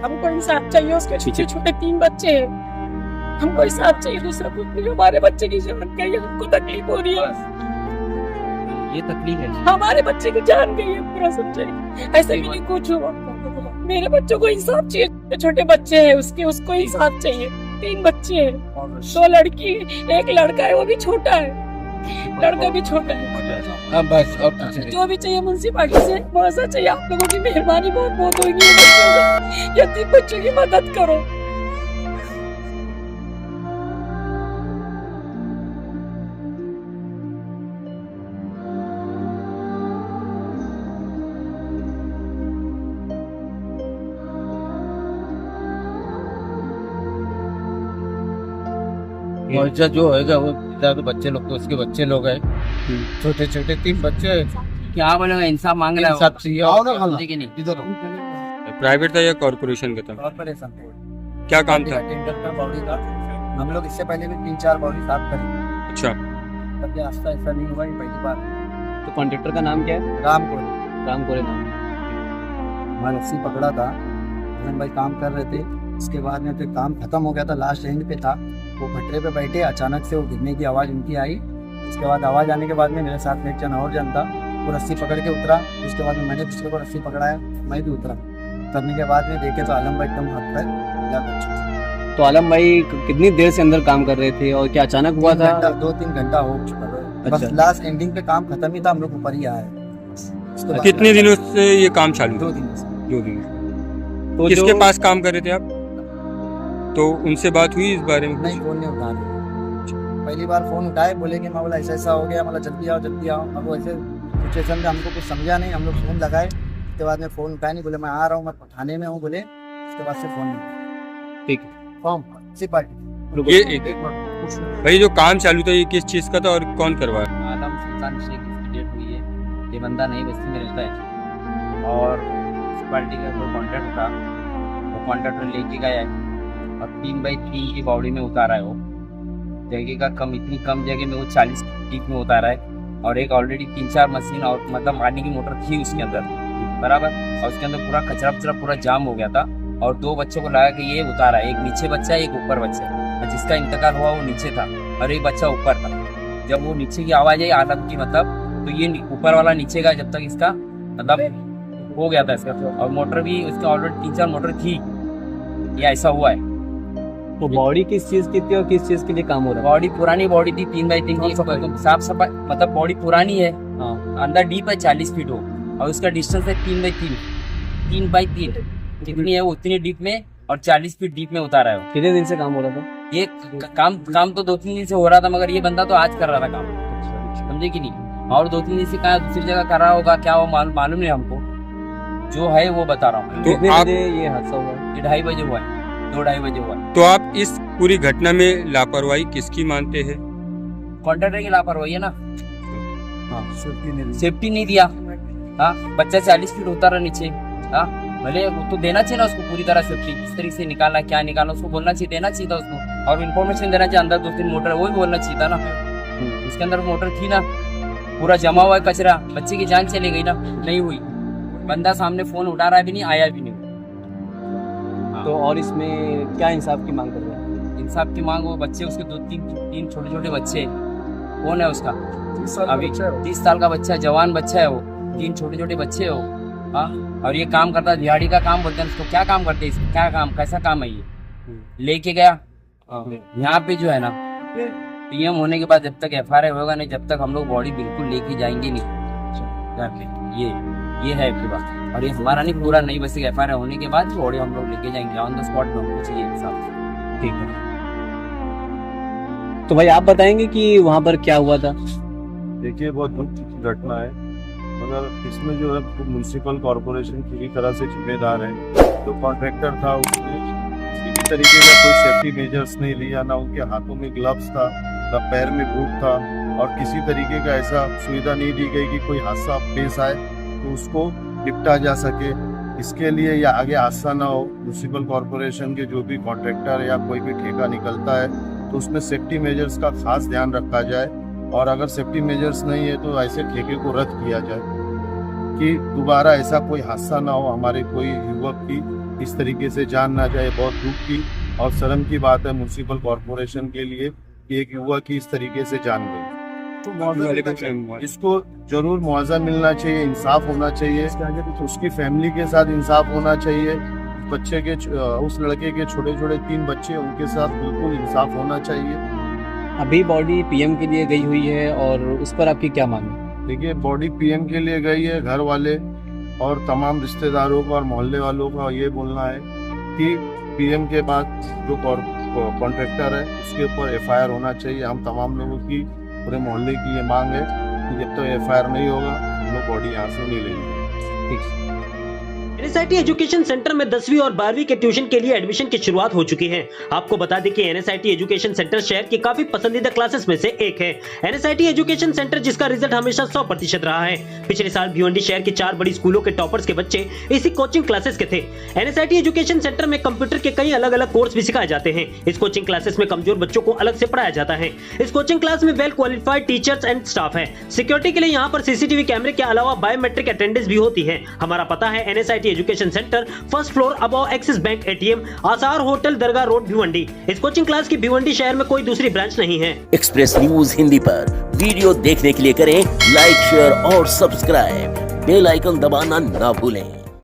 हमको इंसाफ चाहिए, उसके छोटे छोटे 3 बच्चे हैं, हमको इंसाफ चाहिए, दूसरा कुछ नहीं। हमारे बच्चे की जान गई है, हमको तकलीफ हो रही है, ये तकलीफ है। हमारे बच्चे की जान गई है, पूरा समझे। ऐसे भी नहीं कुछ हुआ, मेरे बच्चों को इंसाफ चाहिए, छोटे बच्चे हैं उसके, उसको इंसाफ चाहिए। 3 बच्चे हैं, 2 लड़की, 1 लड़का है, वो भी छोटा है, लड़का भी छोटा है। बस जो भी चाहिए म्युनिसिपालिटी से भरोसा चाहिए, आप लोगों की मेहरबानी बहुत बहुत होगी। बच्चों का, यतीम बच्चों की मदद करो। मुआवजा जो होएगा वो तो बच्चे लोग, तो उसके बच्चे लोग हैं, छोटे छोटे 3 बच्चे हैं। क्या बोलेगा, इंसाफ मांग रहा है, सब चाहिए। आओ ना खाना कि नहीं? इधर प्राइवेट था या कॉर्पोरेशन का था? कॉर्पोरेशन क्या काम था? टेंडर का बॉडी का। हम लोग इससे पहले भी 3-4 बॉडी साफ करी, अच्छा, कभी ऐसा ऐसा नहीं हुआ, ये पहली बार। तो कॉन्ट्रैक्टर का नाम क्या है? राम को राम कोरे नाम। हमारा रस्सी पकड़ा था, हसन भाई काम कर रहे थे, उसके बाद में फिर काम खत्म हो गया था, लास्ट एंड पे था, वो भट्टे पे बैठे, अचानक से वो गिरने की आवाज़ उनकी आई। उसके बाद आवाज़ आने के बाद में मेरे साथ में एक जन और जन था, वो रस्सी पकड़ के उतरा। उसके बाद में मैंने दूसरे को रस्सी पकड़ाया, मैं भी उतरा। उतरने के बाद में देखे तो आलम भाई एकदम हाथ पैर हिला कर चुके। तो आलम भाई कितनी देर से अंदर काम कर रहे थे और क्या अचानक हुआ था? 2-3 घंटा हो चुका था, बस अच्छा। लास्ट एंडिंग पे काम खत्म ही था, हम लोग ऊपर ही आए। उसके बाद कितने दिनों से ये काम चालू था? 2 दिन से। 2 दिन। तो किसके जो- पास काम कर रहे थे आप? तो उनसे बात हुई इस बारे में? नहीं, फोन नहीं उठा रहे। पहली बार फोन उठाए, बोले कि मैं बोला ऐसा ऐसा हो गया, मतलब जल्दी आओ जल्दी आओ। अब वो ऐसे सिचुएशन में हमको कुछ समझा नहीं, हम लोग फोन लगाए, उसके बाद में फोन उठाए नहीं, बोले मैं आ रहा हूँ, मैं थाने में हूँ बोले। उसके बाद से फोन नहीं। ठीक फॉर्म सी पार्टी ये भाई जो काम चालू था ये किस चीज का था और कौन करवाया? आलम सुल्तान शेख की डेट हुई है, ये बंदा नई बस्ती में रहता है और म्यूनसिपालिटी का कोई कॉन्ट्रैक्ट था, वो कॉन्ट्रैक्टर लेके गया है और 3x3 की बॉडी में उतारा है। वो जगह का कम, इतनी कम जगह में वो 40 फीट में उतारा है और एक ऑलरेडी 3-4 मशीन और मतलब पानी की मोटर थी उसके अंदर, बराबर, और उसके अंदर पूरा कचरा पूरा जाम हो गया था और 2 बच्चों को लगा कि ये उतारा, एक नीचे बच्चा एक ऊपर बच्चा, और जिसका इंतकाल हुआ वो नीचे था और एक बच्चा ऊपर था। जब वो नीचे की आवाज़ आई आलम की, मतलब तो ये ऊपर वाला नीचे का, जब तक इसका मतलब हो गया था इसका, और मोटर भी उसका ऑलरेडी 3-4 मोटर थी, ये ऐसा हुआ है। तो बॉडी किस चीज की थी और किस चीज के लिए काम हो रहा बॉडी पुरानी बॉडी थी, 3x3 की, साफ सफाई, मतलब बॉडी पुरानी है, अंदर डीप है 40 फीट हो और उसका डिस्टेंस है 3x3 जितनी है वो उतनी डीप में और 40 फीट डीप में उतारा है। कितने दिन से काम हो रहा था? ये काम तो 2-3 दिन से हो रहा था, मगर ये बंदा तो आज कर रहा था काम, समझे कि नहीं? और 2-3 दिन से कहा दूसरी जगह कर रहा होगा, क्या वो मालूम नहीं हमको, जो है वो बता रहा हूँ। तो कितने आप- बजे ये हादसा हुआ? ये 2:30 बजे हुआ है, 2-2:30 बजे हुआ है। तो आप इस पूरी घटना में लापरवाही किसकी मानते हैं? कॉन्ट्रैक्टर की लापरवाही है ना, सेफ्टी सेफ्टी नहीं दिया। हाँ, बच्चा 40 फीट उतारा नीचे, हाँ, भले वो तो देना चाहिए ना उसको पूरी तरह सेफ्टी, किस तरीके से निकालना, क्या निकालना, उसको बोलना चाहिए, देना चाहिए था उसको, और इन्फॉर्मेशन देना चाहिए, अंदर 2-3 मोटर है वो भी बोलना चाहिए था ना। उसके अंदर मोटर थी ना, पूरा जमा हुआ है कचरा, बच्चे की जान चली गई ना, नहीं हुई। बंदा सामने फोन उठा रहा भी नहीं, आया भी नहीं। तो और इसमें क्या इंसाफ की मांग कर रहे हैं? इंसाफ की मांग, वो बच्चे उसके 2-3 छोटे छोटे बच्चे, कौन है उसका अभी 30 साल का बच्चा, जवान बच्चा है वो, 3 छोटे छोटे बच्चे है वो, हाँ, और ये काम करता है, दिहाड़ी का काम बोलते हैं उसको। क्या काम करते हैं इसको, क्या काम, कैसा काम है ये? लेके गया यहाँ पे जो है ना, पीएम होने के बाद जब तक FIR होगा नहीं, जब तक हम लोग बॉडी बिल्कुल लेके जाएंगे नहीं घर पे। ये है आपकी बात, और ये हमारा नहीं, पूरा नहीं, बस FIR होने के बाद बॉडी हम लोग लेके जाएंगे ऑन द स्पॉट में, हमको चाहिए साहब। ठीक है, तो भाई आप बताएंगे कि वहाँ पर क्या हुआ था? देखिए, बहुत दुख की घटना है, मगर इसमें जो है म्यूनसिपल कॉरपोरेशन पूरी तरह से जिम्मेदार है। जो कॉन्ट्रैक्टर था उसने किसी भी तरीके का कोई सेफ्टी मेजर्स नहीं लिया, ना उनके हाथों में ग्लव्स था, ना पैर में बूट था, और किसी तरीके का ऐसा सुविधा नहीं दी गई कि कोई हादसा पेश आए तो उसको निपटा जा सके। इसके लिए या आगे हादसा ना हो, म्यूनसिपल कॉरपोरेशन के जो भी कॉन्ट्रैक्टर या कोई भी ठेका निकलता है तो उसमें सेफ्टी मेजर्स का खास ध्यान रखा जाए, और अगर सेफ्टी मेजर्स नहीं है तो ऐसे ठेके को रद्द किया जाए कि दोबारा ऐसा कोई हादसा ना हो हमारे कोई युवक की इस तरीके से जान ना जाए। बहुत दुख की और शर्म की बात है म्युनिसिपल कॉरपोरेशन के लिए कि एक युवा की इस तरीके से जान गई। इसको जरूर मुआवजा मिलना चाहिए, इंसाफ होना चाहिए, उसकी फैमिली के साथ इंसाफ होना चाहिए। बच्चे के उस लड़के के छोटे छोटे 3 बच्चे, उनके साथ बिल्कुल इंसाफ होना चाहिए। अभी बॉडी पीएम के लिए गई हुई है और उस पर आपकी क्या मांग है? देखिए, बॉडी पीएम के लिए गई है। घर वाले और तमाम रिश्तेदारों का और मोहल्ले वालों का ये बोलना है कि पीएम के बाद जो कॉन्ट्रैक्टर है उसके ऊपर एफआईआर होना चाहिए। हम तमाम लोगों की, पूरे मोहल्ले की ये मांग है कि जब तक एफआईआर नहीं होगा हम लोग बॉडी यहाँ से नहीं लेंगे। ठीक है। एनएसआईटी एजुकेशन सेंटर में 10वीं और 12वीं के ट्यूशन के लिए एडमिशन की शुरुआत हो चुकी है। आपको बता दें कि एनएसआईटी एजुकेशन सेंटर शहर की काफी पसंदीदा क्लासेस में से एक है। एनएसआईटी एजुकेशन सेंटर जिसका रिजल्ट हमेशा 100% रहा है। पिछले साल भिवंडी शहर के 4 बड़ी स्कूलों के टॉपर्स के बच्चे इसी कोचिंग क्लासेस के थे। एनएसआईटी एजुकेशन सेंटर में कंप्यूटर के कई अलग अलग कोर्स भी सिखाए जाते हैं। इस कोचिंग क्लासेस में कमजोर बच्चों को अलग से पढ़ाया जाता है। इस कोचिंग क्लास में well qualified teachers and staff है। सिक्योरिटी के लिए यहाँ पर सीसीटीवी कैमरे के अलावा बायोमेट्रिक अटेंडेंस भी होती है। हमारा पता है NSIT education centre, first floor above axis bank ATM, आसार होटल, दरगाह रोड, भिवंडी। इस कोचिंग क्लास की भिवंडी शहर में कोई दूसरी ब्रांच नहीं है। एक्सप्रेस न्यूज हिंदी पर वीडियो देखने के लिए करें लाइक, शेयर और सब्सक्राइब। बेल आइकन दबाना ना भूलें।